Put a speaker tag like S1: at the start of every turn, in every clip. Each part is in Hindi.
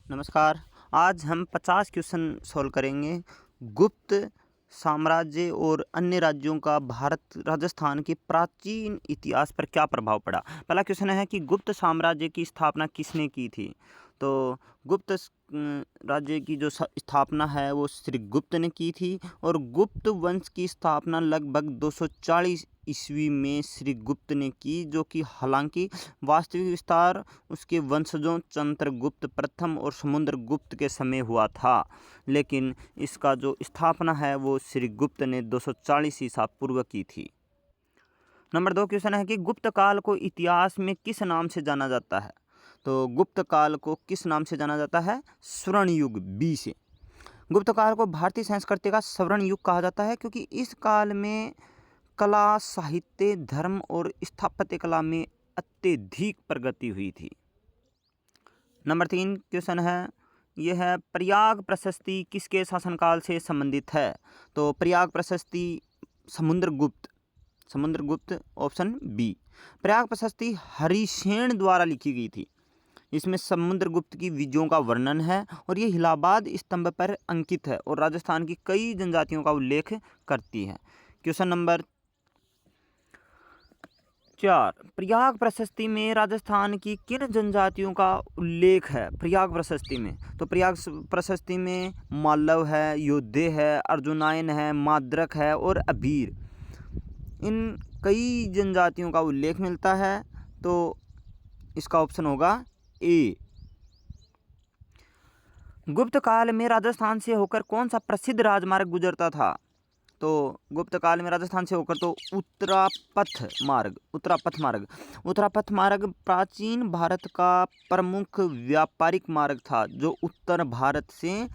S1: नमस्कार। आज हम 50 क्वेश्चन सॉल्व करेंगे। गुप्त साम्राज्य और अन्य राज्यों का भारत राजस्थान के प्राचीन इतिहास पर क्या प्रभाव पड़ा। पहला क्वेश्चन है कि गुप्त साम्राज्य की स्थापना किसने की थी। तो गुप्त राज्य की जो स्थापना है वो श्री गुप्त ने की थी और गुप्त वंश की स्थापना लगभग 240 ईस्वी में श्री गुप्त ने की, जो कि हालांकि वास्तविक विस्तार उसके वंशजों चंद्रगुप्त प्रथम और समुद्रगुप्त के समय हुआ था, लेकिन इसका जो स्थापना है वो श्री गुप्त ने 240 ईसा पूर्व की थी। नंबर 2 क्वेश्चन है कि गुप्त काल को इतिहास में किस नाम से जाना जाता है। तो गुप्त काल को किस नाम से जाना जाता है? स्वर्ण युग, बी से। गुप्त काल को भारतीय संस्कृति का स्वर्ण युग कहा जाता है क्योंकि इस काल में कला, साहित्य, धर्म और स्थापत्य कला में अत्यधिक प्रगति हुई थी। नंबर 3 क्वेश्चन है, यह है प्रयाग प्रशस्ति किसके शासनकाल से संबंधित है। तो प्रयाग प्रशस्ति समुद्रगुप्त ऑप्शन बी। प्रयाग प्रशस्ति हरिसेन द्वारा लिखी गई थी। इसमें समुद्रगुप्त की विजयों का वर्णन है और ये इलाहाबाद स्तंभ पर अंकित है और राजस्थान की कई जनजातियों का उल्लेख करती है। क्वेश्चन नंबर 4, प्रयाग प्रशस्ति में राजस्थान की किन जनजातियों का उल्लेख है। प्रयाग प्रशस्ति में, तो प्रयाग प्रशस्ति में मालव है, योद्धे है, अर्जुनायन है, माद्रक है और अबीर, इन कई जनजातियों का उल्लेख मिलता है। तो इसका ऑप्शन होगा ए। गुप्त काल में राजस्थान से होकर कौन सा प्रसिद्ध राजमार्ग गुजरता था। तो गुप्त काल में राजस्थान से होकर तो उत्तरापथ मार्ग प्राचीन भारत का प्रमुख व्यापारिक मार्ग था, जो उत्तर भारत से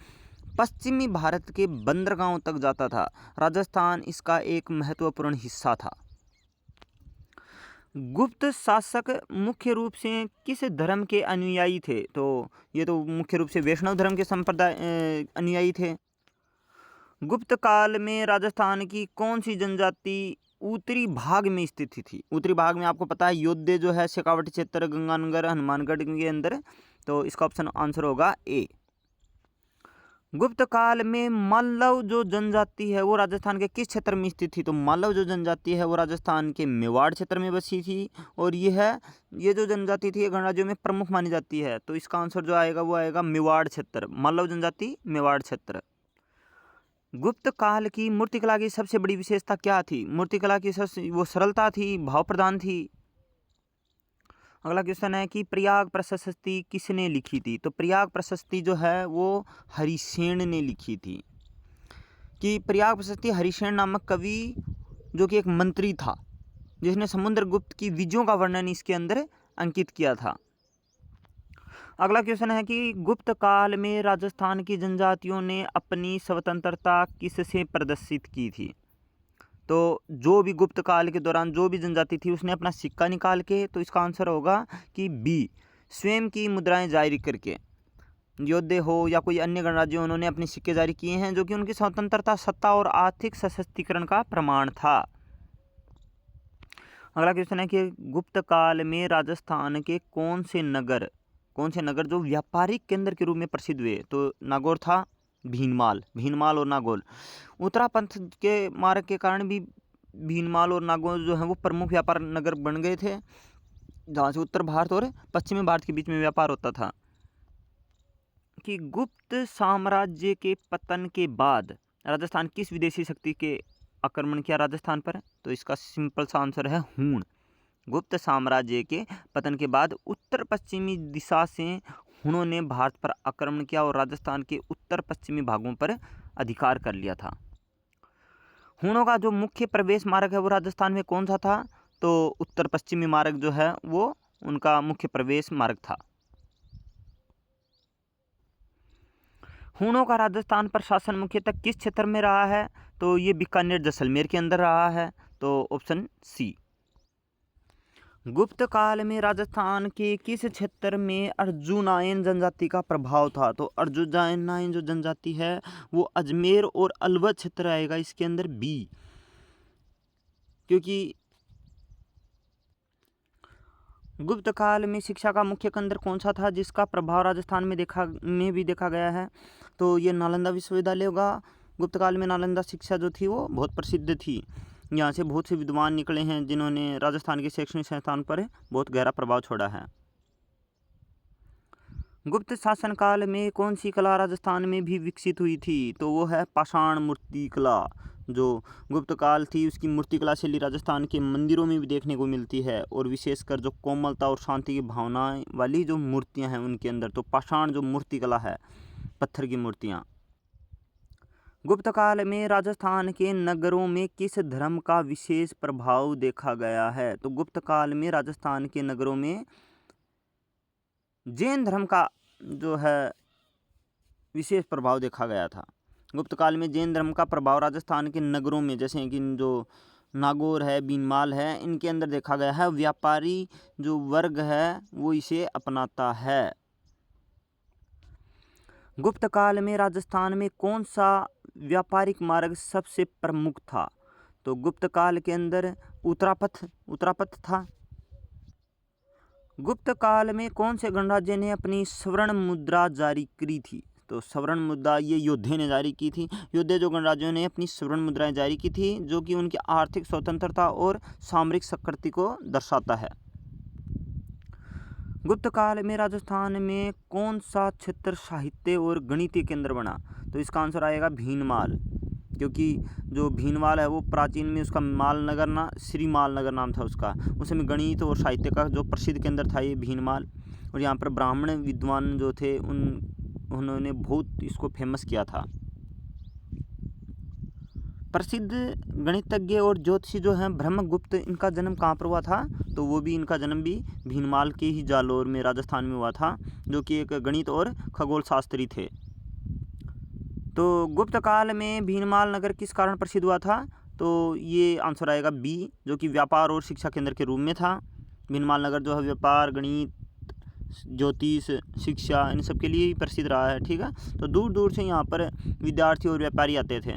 S1: पश्चिमी भारत के बंदरगांव तक जाता था। राजस्थान इसका एक महत्वपूर्ण हिस्सा था। गुप्त शासक मुख्य रूप से किस धर्म के अनुयायी थे। तो ये तो मुख्य रूप से वैष्णव धर्म के संप्रदाय अनुयायी थे। गुप्त काल में राजस्थान की कौन सी जनजाति उत्तरी भाग में स्थित थी। उत्तरी भाग में आपको पता है योद्धे जो है शेखावटी क्षेत्र, गंगानगर, हनुमानगढ़ के अंदर। तो इसका ऑप्शन आंसर होगा ए। गुप्त काल में मालव जो जनजाति है वो राजस्थान के किस क्षेत्र में स्थित थी। तो मालव जो जनजाति है वो राजस्थान के मेवाड़ क्षेत्र में बसी थी और ये जो जनजाति थी ये गणराज्यों में प्रमुख मानी जाती है। तो इसका आंसर जो आएगा वो आएगा मेवाड़ क्षेत्र, मालव जनजाति मेवाड़ क्षेत्र। गुप्त काल की मूर्तिकला की सबसे बड़ी विशेषता क्या थी। मूर्तिकला की वो सरलता थी, भाव प्रधान थी। अगला क्वेश्चन है कि प्रयाग प्रशस्ति किसने लिखी थी। तो प्रयाग प्रशस्ति जो है वो हरिसेन ने लिखी थी। कि प्रयाग प्रशस्ति हरिसेन नामक कवि जो कि एक मंत्री था, जिसने समुद्रगुप्त की विजयों का वर्णन इसके अंदर अंकित किया था। अगला क्वेश्चन है कि गुप्त काल में राजस्थान की जनजातियों ने अपनी स्वतंत्रता किससे प्रदर्शित की थी। तो जो भी गुप्त काल के दौरान जो भी जनजाति थी उसने अपना सिक्का निकाल के, तो इसका आंसर होगा कि बी, स्वयं की मुद्राएं जारी करके। योद्धे हो या कोई अन्य गणराज्य, उन्होंने अपने सिक्के जारी किए हैं जो कि उनकी स्वतंत्रता, सत्ता और आर्थिक सशक्तिकरण का प्रमाण था। अगला क्वेश्चन है कि गुप्त काल में राजस्थान के कौन से नगर जो व्यापारिक केंद्र के रूप में प्रसिद्ध हुए। तो नागौर था, भीनमाल और नागौर। उत्तरापंथ के मार्ग के कारण भी भीनमाल और नागौर जो है वो प्रमुख व्यापार नगर बन गए थे, जहाँ से उत्तर भारत और पश्चिमी भारत के बीच में व्यापार होता था। कि गुप्त साम्राज्य के पतन के बाद राजस्थान किस विदेशी शक्ति के आक्रमण किया राजस्थान पर। तो इसका सिंपल सा आंसर है हूण। गुप्त साम्राज्य के पतन के बाद उत्तर पश्चिमी दिशा से हुणों ने भारत पर आक्रमण किया और राजस्थान के उत्तर पश्चिमी भागों पर अधिकार कर लिया था। हुणों का जो मुख्य प्रवेश मार्ग है वो राजस्थान में कौन सा था। तो उत्तर पश्चिमी मार्ग जो है वो उनका मुख्य प्रवेश मार्ग था। हुणों का राजस्थान पर शासन मुख्यतः किस क्षेत्र में रहा है। तो ये बीकानेर जैसलमेर के अंदर रहा है। तो ऑप्शन सी। गुप्त काल में राजस्थान के किस क्षेत्र में अर्जुनायन जनजाति का प्रभाव था। तो अर्जुनायन जो जनजाति है वो अजमेर और अलवर क्षेत्र आएगा इसके अंदर बी, क्योंकि गुप्त काल में शिक्षा का मुख्य केंद्र कौन सा था जिसका प्रभाव राजस्थान में भी देखा गया है? तो ये नालंदा विश्वविद्यालय होगा। गुप्त काल में नालंदा शिक्षा जो थी वो बहुत प्रसिद्ध थी। यहाँ से बहुत से विद्वान निकले हैं जिन्होंने राजस्थान के शैक्षणिक संस्थान पर बहुत गहरा प्रभाव छोड़ा है। गुप्त शासनकाल में कौन सी कला राजस्थान में भी विकसित हुई थी? तो वो है पाषाण मूर्ति कला। जो गुप्त काल थी उसकी मूर्तिकला शैली राजस्थान के मंदिरों में भी देखने को मिलती है, और विशेषकर जो कोमलता और शांति की भावनाएं वाली जो मूर्तियां हैं उनके अंदर तो पाषाण जो मूर्तिकला है, पत्थर की मूर्तियां। गुप्त काल में राजस्थान के नगरों में किस धर्म का विशेष प्रभाव देखा गया है? तो गुप्त काल में राजस्थान के नगरों में जैन धर्म का जो है विशेष प्रभाव देखा गया था। गुप्त काल में जैन धर्म का प्रभाव राजस्थान के नगरों में, जैसे कि जो नागौर है, बीनमाल है, इनके अंदर देखा गया है। व्यापारी जो वर्ग है वो इसे अपनाता है। गुप्त काल में राजस्थान में कौन सा व्यापारिक मार्ग सबसे प्रमुख था? तो गुप्त काल के अंदर उत्तरापथ था। गुप्त काल में कौन से गणराज्य ने अपनी स्वर्ण मुद्रा जारी की थी? तो स्वर्ण मुद्रा ये योद्धे ने जारी की थी। योद्धे जो गणराज्यों ने अपनी स्वर्ण मुद्राएं जारी की थी, जो कि उनकी आर्थिक स्वतंत्रता और सामरिक शक्ति को दर्शाता है। गुप्त काल में राजस्थान में कौन सा क्षेत्र साहित्य और गणित के केंद्र बना? तो इसका आंसर आएगा भीनमाल, क्योंकि जो भीनमाल है वो प्राचीन में उसका मालनगर श्री मालनगर नाम था उसका। उस समय गणित और साहित्य का जो प्रसिद्ध केंद्र था ये भीनमाल, और यहाँ पर ब्राह्मण विद्वान जो थे उन्होंने बहुत इसको फेमस किया था। प्रसिद्ध गणितज्ञ और ज्योतिषी जो हैं ब्रह्मगुप्त, इनका जन्म कहाँ पर हुआ था? तो वो भी इनका जन्म भी भीनमाल के ही जालोर में राजस्थान में हुआ था, जो कि एक गणित और खगोल शास्त्री थे। तो गुप्त काल में भीनमाल नगर किस कारण प्रसिद्ध हुआ था? तो ये आंसर आएगा बी, जो कि व्यापार और शिक्षा केंद्र के रूप में था। भीनमाल नगर जो है व्यापार, गणित, ज्योतिष, शिक्षा इन सब के लिए ही प्रसिद्ध रहा है। ठीक है, तो दूर दूर से यहाँ पर विद्यार्थी और व्यापारी आते थे।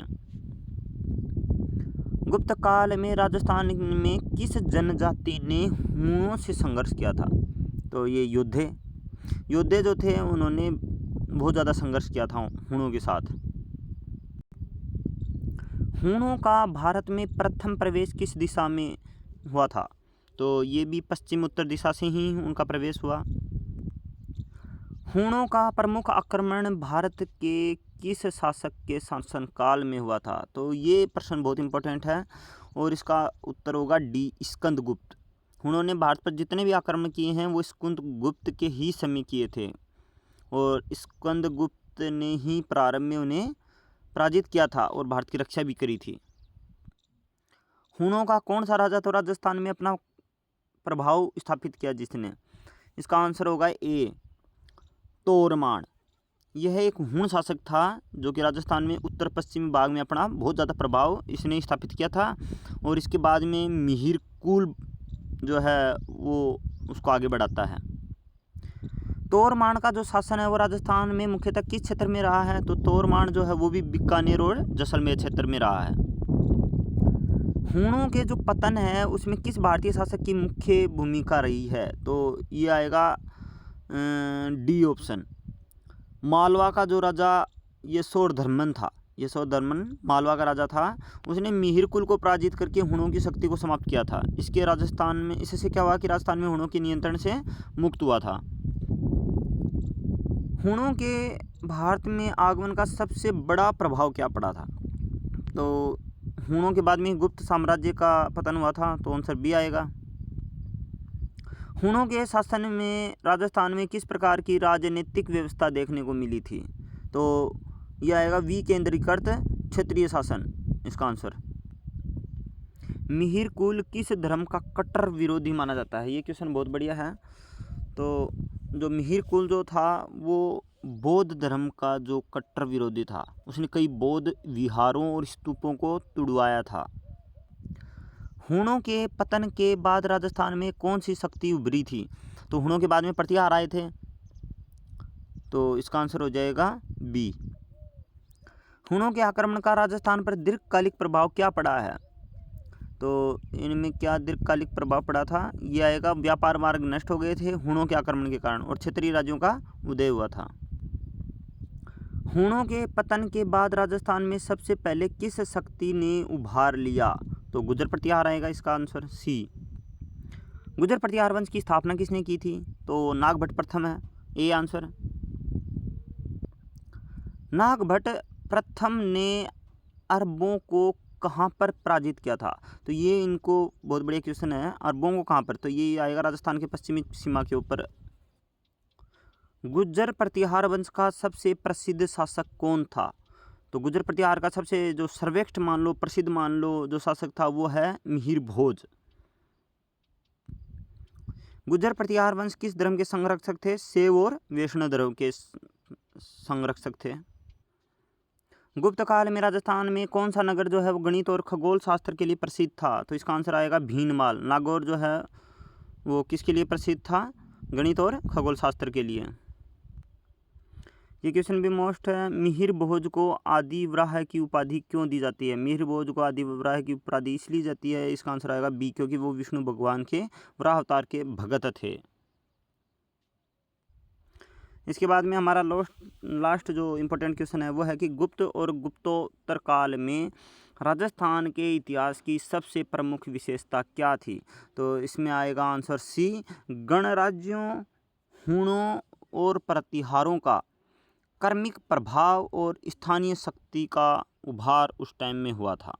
S1: गुप्त काल में राजस्थान में किस जनजाति ने हूणों से संघर्ष किया था? तो ये योद्धे जो थे उन्होंने बहुत ज़्यादा संघर्ष किया था हूणों के साथ। हूणों का भारत में प्रथम प्रवेश किस दिशा में हुआ था? तो ये भी पश्चिम उत्तर दिशा से ही उनका प्रवेश हुआ। हूणों का प्रमुख आक्रमण भारत के किस शासक के शासनकाल में हुआ था? तो ये प्रश्न बहुत इंपॉर्टेंट है, और इसका उत्तर होगा डी, स्कंदगुप्त। हूणों ने भारत पर जितने भी आक्रमण किए हैं वो स्कंदगुप्त के ही समय किए थे, और स्कंदगुप्त ने ही प्रारंभ में उन्हें पराजित किया था और भारत की रक्षा भी करी थी। हूणों का कौन सा राजा तो राजस्थान में अपना प्रभाव स्थापित किया जिसने? इसका आंसर होगा ए, तोरमान। यह एक हूण शासक था जो कि राजस्थान में उत्तर पश्चिमी भाग में अपना बहुत ज़्यादा प्रभाव इसने स्थापित किया था, और इसके बाद में मिहिर कुल जो है वो उसको आगे बढ़ाता है। तोरमान का जो शासन है वो राजस्थान में मुख्यतः किस क्षेत्र में रहा है? तो तोरमान जो है वो भी बीकानेर और जैसलमेर क्षेत्र में रहा है। हूणों के जो पतन है उसमें किस भारतीय शासक की मुख्य भूमिका रही है? तो ये आएगा डी ऑप्शन, मालवा का जो राजा यशोधर्मन था। यशोधर्मन मालवा का राजा था, उसने मिहिर कुल को पराजित करके हूणों की शक्ति को समाप्त किया था। इससे क्या हुआ कि राजस्थान में हूणों के नियंत्रण से मुक्त हुआ था। हूणों के भारत में आगमन का सबसे बड़ा प्रभाव क्या पड़ा था? तो हूणों के बाद में गुप्त साम्राज्य का पतन हुआ था, तो आंसर बी आएगा। हूणों के शासन में राजस्थान में किस प्रकार की राजनीतिक व्यवस्था देखने को मिली थी? तो यह आएगा विकेंद्रीकृत क्षेत्रीय शासन, इसका आंसर। मिहिर कुल किस धर्म का कट्टर विरोधी माना जाता है? ये क्वेश्चन बहुत बढ़िया है। तो जो मिहिर कुल जो था वो बौद्ध धर्म का जो कट्टर विरोधी था, उसने कई बौद्ध विहारों और स्तूपों को तुड़वाया था। हूणों के पतन के बाद राजस्थान में कौन सी शक्ति उभरी थी? तो हूणों के बाद में प्रतिहार आए थे, तो इसका आंसर हो जाएगा बी। हूणों के आक्रमण का राजस्थान पर दीर्घकालिक प्रभाव क्या पड़ा है? तो इनमें क्या दीर्घकालिक प्रभाव पड़ा था, ये आएगा व्यापार मार्ग नष्ट हो गए थे हूणों के आक्रमण के कारण और क्षेत्रीय राज्यों का उदय हुआ था। हूणों के पतन के बाद राजस्थान में सबसे पहले किस शक्ति ने उभार लिया, तो गुर्जर प्रतिहार आएगा इसका आंसर सी। गुर्जर प्रतिहार वंश की स्थापना किसने की थी, तो नागभट्ट प्रथम है, ए आंसर। नागभट्ट प्रथम ने अरबों को कहाँ पर पराजित किया था, तो ये इनको बहुत बढ़िया क्वेश्चन है। अरबों को कहाँ पर, तो ये आएगा राजस्थान के पश्चिमी सीमा के ऊपर। गुर्जर प्रतिहार वंश का सबसे प्रसिद्ध शासक कौन था, तो गुर्जर प्रतिहार का सबसे जो सर्वश्रेष्ठ मान लो, प्रसिद्ध मान लो जो शासक था वो है मिहिर भोज। गुर्जर प्रतिहार वंश किस धर्म के संरक्षक थे, शैव और वैष्णव धर्म के संरक्षक थे। गुप्त काल में राजस्थान में कौन सा नगर जो है वो गणित और खगोल शास्त्र के लिए प्रसिद्ध था, तो इसका आंसर आएगा भीनमाल। नागौर जो है वो किसके लिए प्रसिद्ध था, गणित और खगोल शास्त्र के लिए। ये क्वेश्चन भी मोस्ट है। मिहिर भोज को आदि वराह की उपाधि क्यों दी जाती है, मिहिर भोज को आदि वराह की उपाधि इसलिए जाती है, इसका आंसर आएगा बी, क्योंकि वो विष्णु भगवान के वराह अवतार के भगत थे। इसके बाद में हमारा लास्ट जो इम्पोर्टेंट क्वेश्चन है वो है कि गुप्त और गुप्तोत्तर काल में राजस्थान के इतिहास की सबसे प्रमुख विशेषता क्या थी, तो इसमें आएगा आंसर सी, गणराज्यों, हूणों और प्रतिहारों का कर्मिक प्रभाव और स्थानीय शक्ति का उभार उस टाइम में हुआ था।